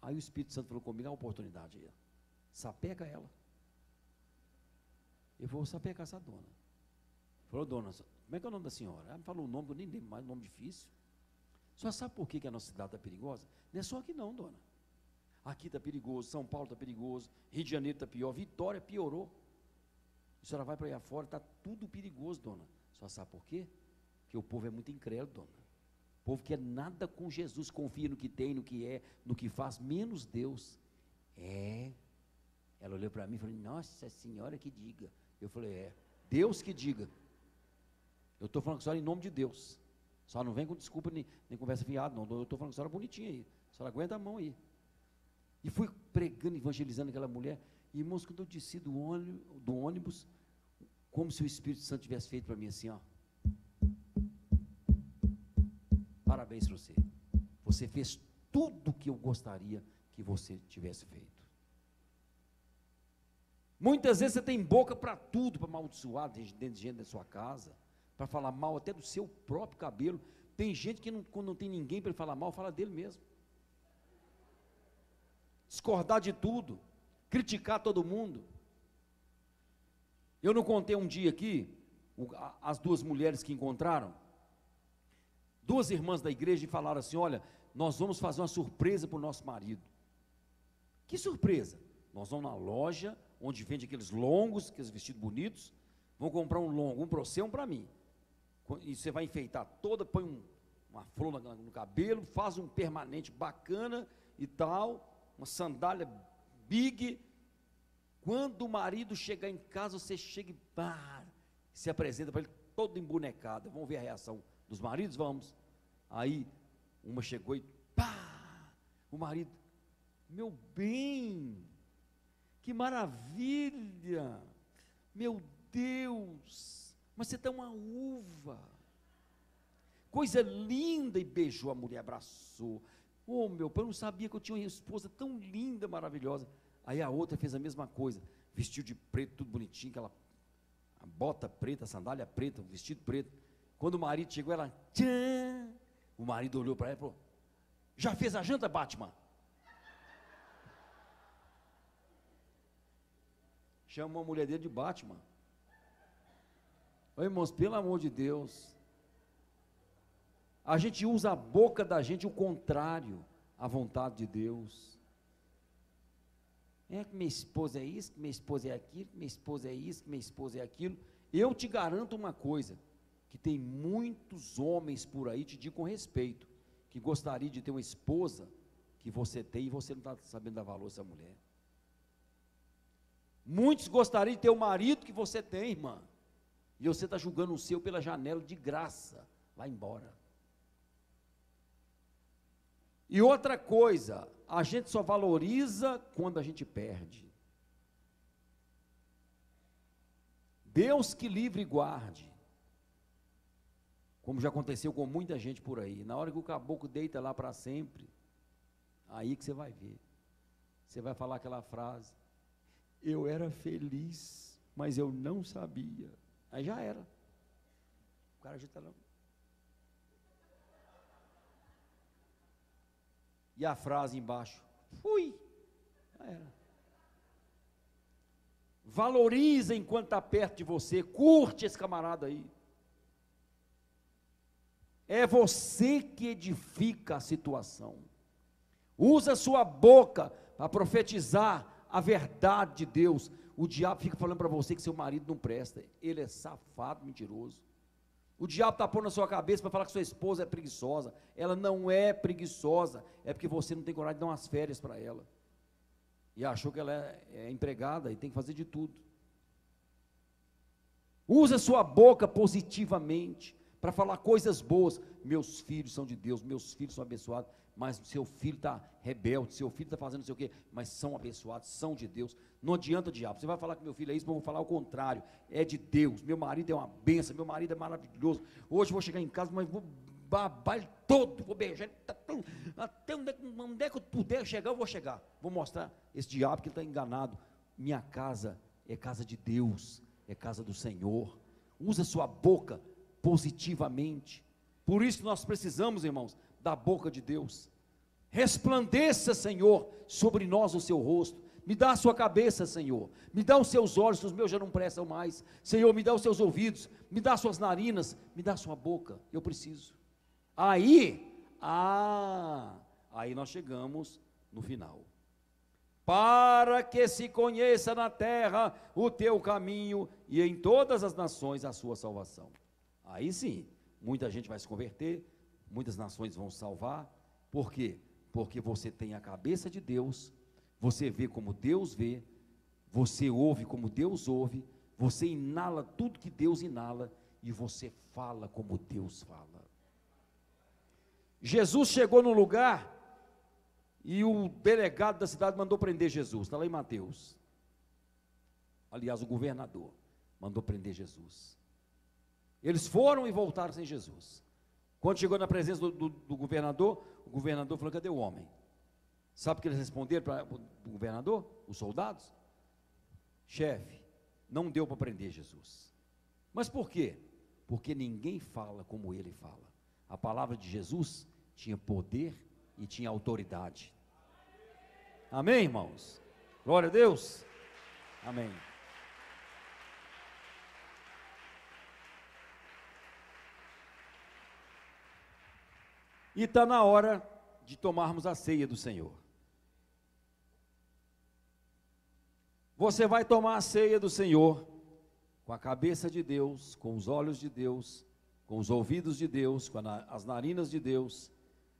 Aí o Espírito Santo falou comigo: a oportunidade aí, sapeca ela. Eu vou sapecar essa dona. Falou: dona, como é que é o nome da senhora? Ela me falou o nome, eu nem lembro mais, um nome difícil. A senhora sabe por que a nossa cidade está perigosa? Não é só aqui não, dona. Aqui está perigoso, São Paulo está perigoso, Rio de Janeiro está pior, Vitória piorou. A senhora vai para aí afora, está tudo perigoso, dona. A senhora sabe por quê? Porque o povo é muito incrédulo, dona. O povo quer nada com Jesus, confia no que tem, no que é, no que faz, menos Deus. Ela olhou para mim e falou: nossa senhora que diga. Eu falei: Deus que diga. Eu estou falando com a senhora em nome de Deus. A senhora não vem com desculpa nem conversa fiada, não. Eu estou falando com a senhora bonitinha aí. A senhora aguenta a mão aí. E fui pregando, evangelizando aquela mulher. E, irmãos, quando eu desci do ônibus, como se o Espírito Santo tivesse feito para mim assim, ó: parabéns para você. Você fez tudo o que eu gostaria que você tivesse feito. Muitas vezes você tem boca para tudo, para amaldiçoar dentro de gente da sua casa, para falar mal até do seu próprio cabelo. Tem gente que quando não tem ninguém para ele falar mal, fala dele mesmo. Discordar de tudo, criticar todo mundo. Eu não contei um dia aqui, as duas mulheres que encontraram, duas irmãs da igreja, e falaram assim: olha, nós vamos fazer uma surpresa para o nosso marido. Que surpresa? Nós vamos na loja, onde vende aqueles longos, aqueles vestidos bonitos, vamos comprar um longo, um para você, um para mim. E você vai enfeitar toda, põe uma flor no cabelo, faz um permanente bacana e tal, uma sandália big. Quando o marido chegar em casa, você chega e se apresenta para ele todo embonecado. Vamos ver a reação dos maridos? Vamos. Aí uma chegou e o marido: meu bem, que maravilha, meu Deus, mas você está uma uva, coisa linda. E beijou a mulher, abraçou. Oh meu pai, eu não sabia que eu tinha uma esposa tão linda, maravilhosa. Aí a outra fez a mesma coisa, vestiu de preto, tudo bonitinho, a bota preta, a sandália preta, o vestido preto. Quando o marido chegou, ela, tchan, o marido olhou para ela e falou: já fez a janta, Batman? Chamou a mulher dele de Batman. Ô, irmãos, pelo amor de Deus, a gente usa a boca da gente o contrário à vontade de Deus. Que minha esposa é isso, que minha esposa é aquilo, que minha esposa é isso, que minha esposa é aquilo. Eu te garanto uma coisa, que tem muitos homens por aí, te digo com respeito, que gostaria de ter uma esposa que você tem e você não está sabendo dar valor a essa mulher. Muitos gostariam de ter o marido que você tem, irmã, e você está julgando o seu pela janela de graça, vai embora. E outra coisa, a gente só valoriza quando a gente perde. Deus que livre e guarde, como já aconteceu com muita gente por aí, na hora que o caboclo deita lá para sempre, aí que você vai ver, você vai falar aquela frase, eu era feliz, mas eu não sabia, aí já era, o cara já está lá. E a frase embaixo, fui, já era. Valoriza enquanto está perto de você, curte esse camarada aí. É você que edifica a situação. Usa a sua boca para profetizar a verdade de Deus. O diabo fica falando para você que seu marido não presta, ele é safado, mentiroso. O diabo está pondo na sua cabeça para falar que sua esposa é preguiçosa. Ela não é preguiçosa, é porque você não tem coragem de dar umas férias para ela. E achou que ela é empregada e tem que fazer de tudo. Usa sua boca positivamente, para falar coisas boas. Meus filhos são de Deus, meus filhos são abençoados, mas seu filho está rebelde, seu filho está fazendo não sei o quê, mas são abençoados, são de Deus. Não adianta, diabo, você vai falar que meu filho é isso, mas eu vou falar o contrário, é de Deus. Meu marido é uma benção, meu marido é maravilhoso. Hoje eu vou chegar em casa, mas vou babar ele todo, vou beijar ele, até onde é que eu puder chegar, eu vou chegar. Vou mostrar esse diabo que ele está enganado. Minha casa é casa de Deus, é casa do Senhor. Usa sua boca positivamente. Por isso nós precisamos, irmãos, da boca de Deus. Resplandeça, Senhor, sobre nós o seu rosto. Me dá a sua cabeça, Senhor. Me dá os seus olhos, os meus já não prestam mais. Senhor, me dá os seus ouvidos, me dá as suas narinas, me dá a sua boca. Eu preciso. Aí nós chegamos no final. Para que se conheça na terra o teu caminho e em todas as nações a sua salvação. Aí sim, muita gente vai se converter, muitas nações vão se salvar. Por quê? Porque você tem a cabeça de Deus, você vê como Deus vê, você ouve como Deus ouve, você inala tudo que Deus inala e você fala como Deus fala. Jesus chegou no lugar e o delegado da cidade mandou prender Jesus, está lá em Mateus. Aliás, o governador mandou prender Jesus. Eles foram e voltaram sem Jesus. Quando chegou na presença do governador, o governador falou, cadê o homem? Sabe o que eles responderam para o governador? Os soldados? Chefe, não deu para prender Jesus. Mas por quê? Porque ninguém fala como ele fala. A palavra de Jesus tinha poder e tinha autoridade. Amém, irmãos? Glória a Deus. Amém. E está na hora de tomarmos a ceia do Senhor. Você vai tomar a ceia do Senhor com a cabeça de Deus, com os olhos de Deus, com os ouvidos de Deus, com as narinas de Deus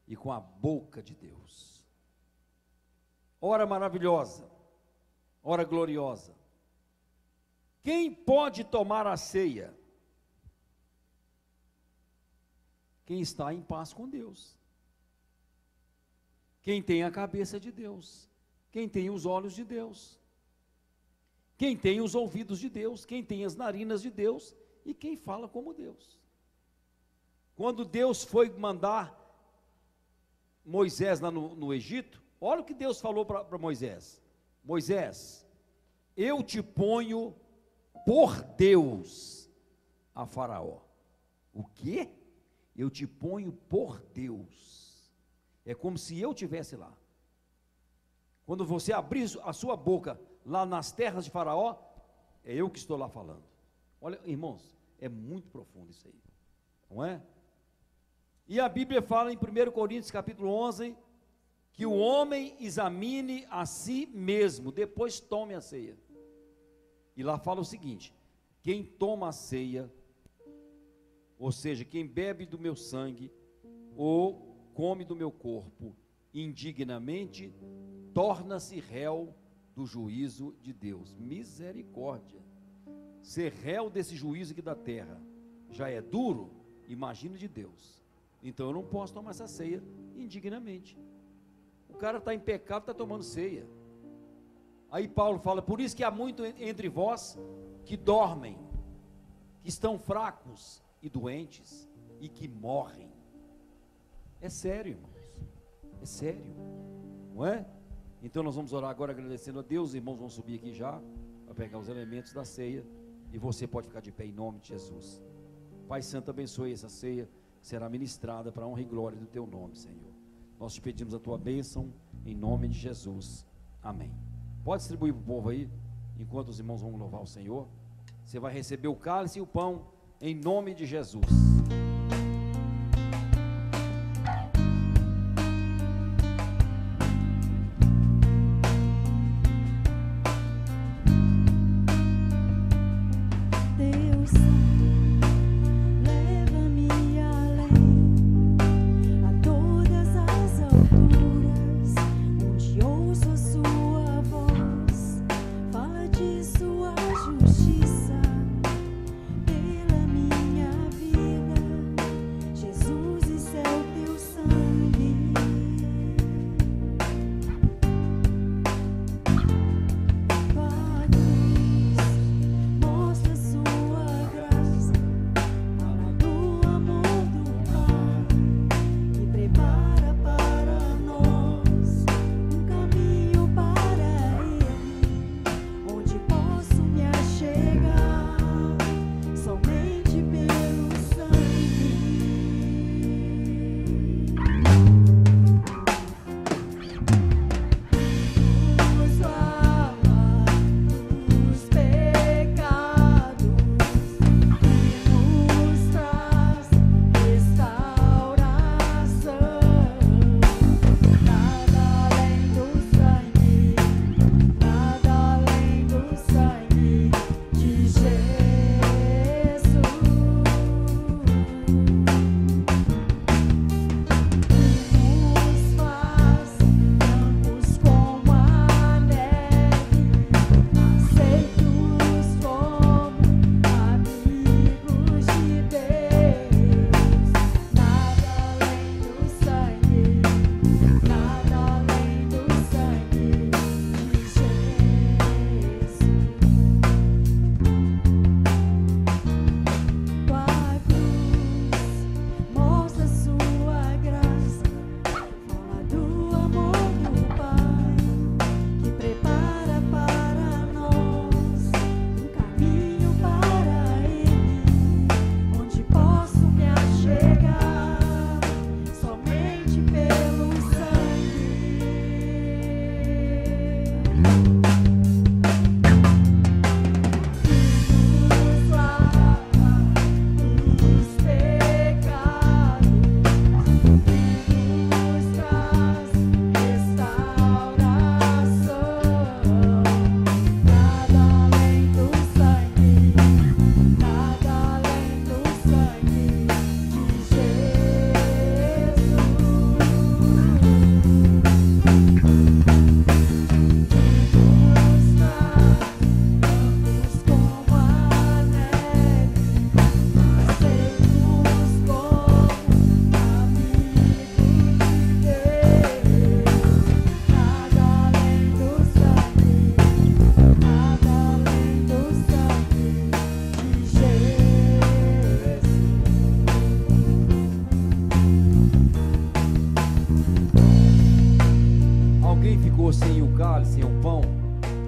e com a boca de Deus. Hora maravilhosa, hora gloriosa. Quem pode tomar a ceia? Quem está em paz com Deus. Quem tem a cabeça de Deus. Quem tem os olhos de Deus. Quem tem os ouvidos de Deus. Quem tem as narinas de Deus. E quem fala como Deus. Quando Deus foi mandar Moisés lá no Egito, olha o que Deus falou para Moisés. Moisés, eu te ponho por Deus a Faraó. O quê? Eu te ponho por Deus. É como se eu estivesse lá. Quando você abrir a sua boca lá nas terras de Faraó, é eu que estou lá falando. Olha, irmãos, é muito profundo isso aí, não é? E a Bíblia fala em 1 Coríntios capítulo 11, que o homem examine a si mesmo, depois tome a ceia. E lá fala o seguinte: quem toma a ceia, Ou seja, quem bebe do meu sangue ou come do meu corpo indignamente, torna-se réu do juízo de Deus. Misericórdia. Ser réu desse juízo aqui da terra já é duro, imagina de Deus. Então eu não posso tomar essa ceia indignamente. O cara está em pecado, está tomando ceia. Aí Paulo fala, por isso que há muito entre vós que dormem, que estão fracos e doentes, e que morrem. É sério, irmãos, é sério, não é? Então nós vamos orar agora agradecendo a Deus. Os irmãos vão subir aqui já, para pegar os elementos da ceia, e você pode ficar de pé em nome de Jesus. Pai Santo, abençoe essa ceia, que será ministrada para a honra e glória do Teu nome, Senhor. Nós te pedimos a Tua bênção, em nome de Jesus, amém. Pode distribuir para o povo aí, enquanto os irmãos vão louvar o Senhor. Você vai receber o cálice e o pão, em nome de Jesus.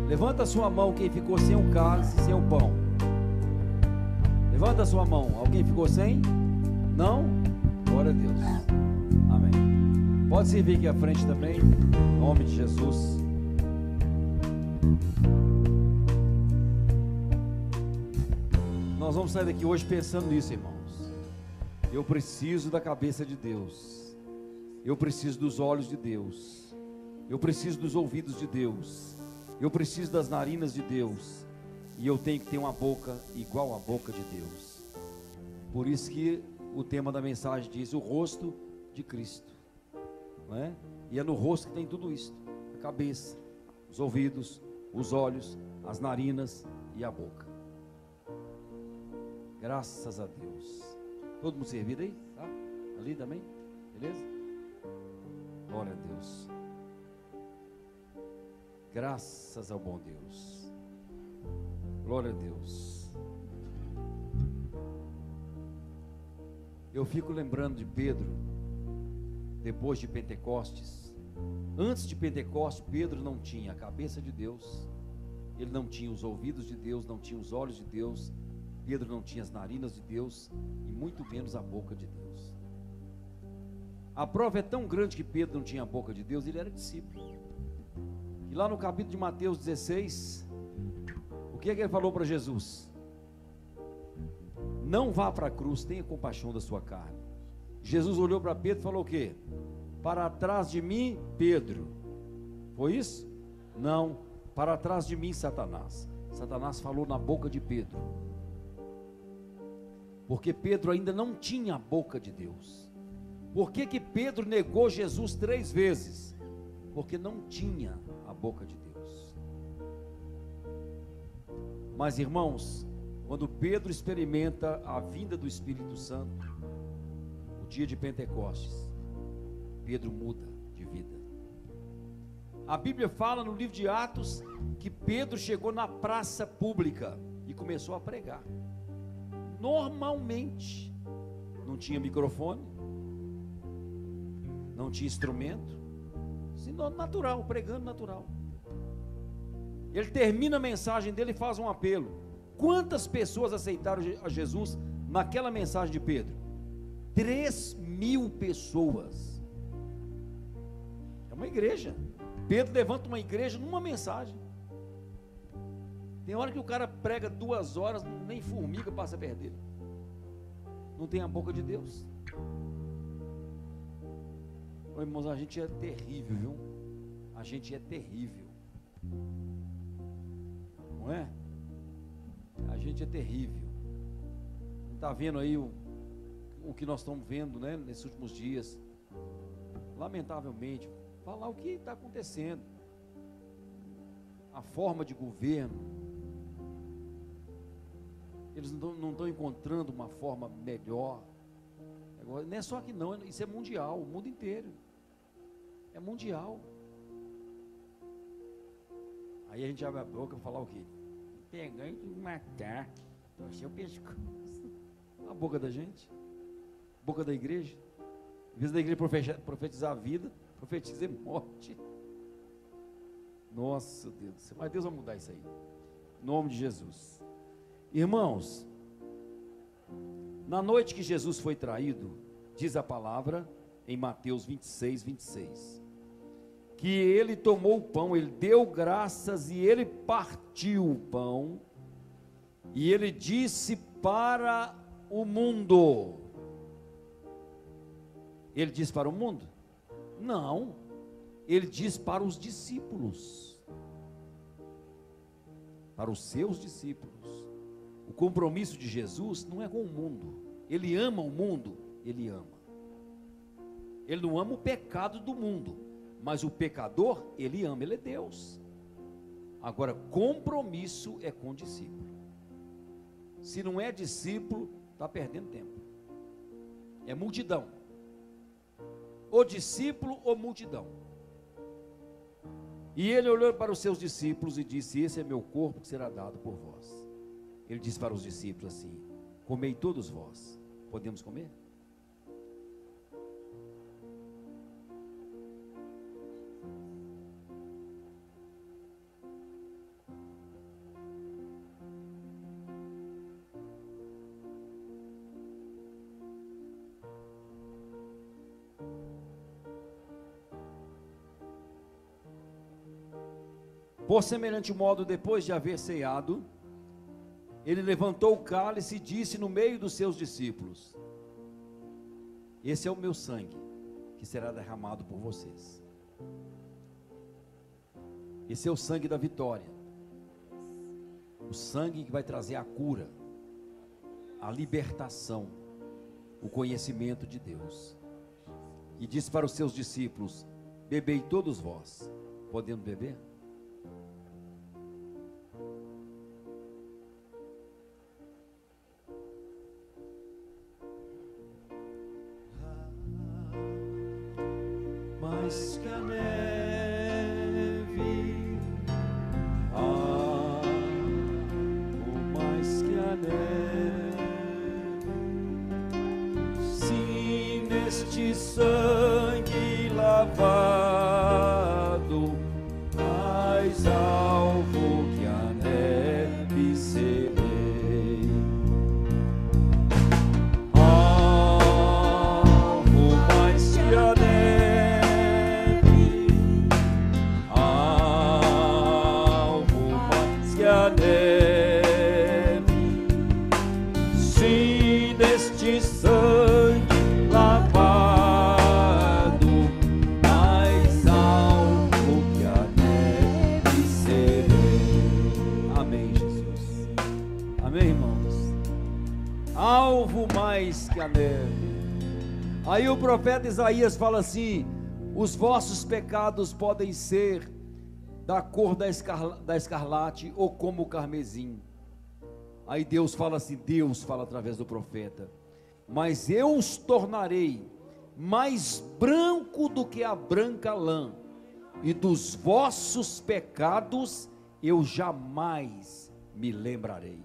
Levanta a sua mão quem ficou sem o cálice, sem o pão. Levanta a sua mão. Alguém ficou sem? Não? Glória a Deus. Amém. Pode servir aqui à frente também, em nome de Jesus. Nós vamos sair daqui hoje pensando nisso, irmãos. Eu preciso da cabeça de Deus. Eu preciso dos olhos de Deus. Eu preciso dos ouvidos de Deus. Eu preciso das narinas de Deus. E eu tenho que ter uma boca igual à boca de Deus. Por isso que o tema da mensagem diz o rosto de Cristo, não é? E é no rosto que tem tudo isso: a cabeça, os ouvidos, os olhos, as narinas e a boca. Graças a Deus. Todo mundo servido aí? Tá? Ali também? Beleza? Glória a Deus. Graças ao bom Deus. Glória a Deus. Eu fico lembrando de Pedro, depois de Pentecostes. Antes de Pentecostes, Pedro não tinha a cabeça de Deus, ele não tinha os ouvidos de Deus, não tinha os olhos de Deus, Pedro não tinha as narinas de Deus, e muito menos a boca de Deus. A prova é tão grande que Pedro não tinha a boca de Deus, ele era discípulo. E lá no capítulo de Mateus 16, o que é que ele falou para Jesus? Não vá para a cruz, tenha compaixão da sua carne. Jesus olhou para Pedro e falou o quê? Para trás de mim, Pedro. Foi isso? Não. Para trás de mim, Satanás. Satanás falou na boca de Pedro. Porque Pedro ainda não tinha a boca de Deus. Por que que Pedro negou Jesus 3 vezes? Porque não tinha a boca de Deus. Mas irmãos, quando Pedro experimenta a vinda do Espírito Santo, o dia de Pentecostes, Pedro muda de vida. A Bíblia fala no livro de Atos que Pedro chegou na praça pública e começou a pregar. Normalmente, não tinha microfone, não tinha instrumento, natural, pregando natural. Ele termina a mensagem dele e faz um apelo. Quantas pessoas aceitaram a Jesus naquela mensagem de Pedro? 3.000 pessoas. É uma igreja. Pedro levanta uma igreja numa mensagem. Tem hora que o cara prega 2 horas, nem formiga passa perto dele. Não tem a boca de Deus. Ô, irmãos, a gente é terrível, viu? A gente é terrível. Não é? A gente é terrível. Não está vendo aí o que nós estamos vendo, né, nesses últimos dias? Lamentavelmente, falar o que está acontecendo. A forma de governo. Eles não estão encontrando uma forma melhor. Não é só aqui não, isso é mundial, o mundo inteiro. É mundial. Aí a gente abre a boca e fala o quê? Pegar e matar, torcer o pescoço. A boca da gente, a boca da igreja. Em vez da igreja profetizar a vida, profetiza morte. Nossa Deus, mas Deus vai mudar isso aí. Em nome de Jesus. Irmãos, na noite que Jesus foi traído, diz a palavra em Mateus 26, 26, que ele tomou o pão, ele deu graças e ele partiu o pão, e ele disse para o mundo. Ele disse para o mundo? Não, ele diz para os discípulos, para os seus discípulos. O compromisso de Jesus não é com o mundo. Ele ama o mundo, ele ama. Ele não ama o pecado do mundo, mas o pecador, ele ama, ele é Deus. Agora, compromisso é com o discípulo. Se não é discípulo, está perdendo tempo. É multidão. Ou discípulo ou multidão. E ele olhou para os seus discípulos e disse: esse é meu corpo que será dado por vós. Ele disse para os discípulos assim: comei todos vós. Podemos comer? Por semelhante modo, depois de haver ceado, ele levantou o cálice e disse no meio dos seus discípulos: esse é o meu sangue, que será derramado por vocês. Esse é o sangue da vitória. O sangue que vai trazer a cura, a libertação. o conhecimento de Deus. E disse para os seus discípulos: bebei todos vós. Podemos beber? Mais que a neve, mais que a neve, sim, neste sangue lavado, mais alvo que a neve serei. Alvo mais que a neve, a neve, sim, deste sangue lavado, mais alvo que a neve serei. Amém, Jesus. Amém, irmãos. Alvo mais que a neve. Aí o profeta Isaías fala assim: os vossos pecados podem ser da cor da escarlate ou como o carmesim. Aí Deus fala assim, Deus fala através do profeta: mas eu os tornarei mais branco do que a branca lã, e dos vossos pecados eu jamais me lembrarei.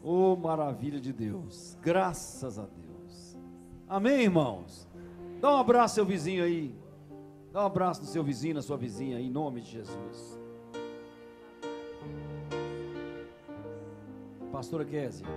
Oh, maravilha de Deus, graças a Deus. Amém, irmãos? Dá um abraço ao seu vizinho aí. Dá um abraço no seu vizinho, na sua vizinha aí, em nome de Jesus. Pastora Kézia.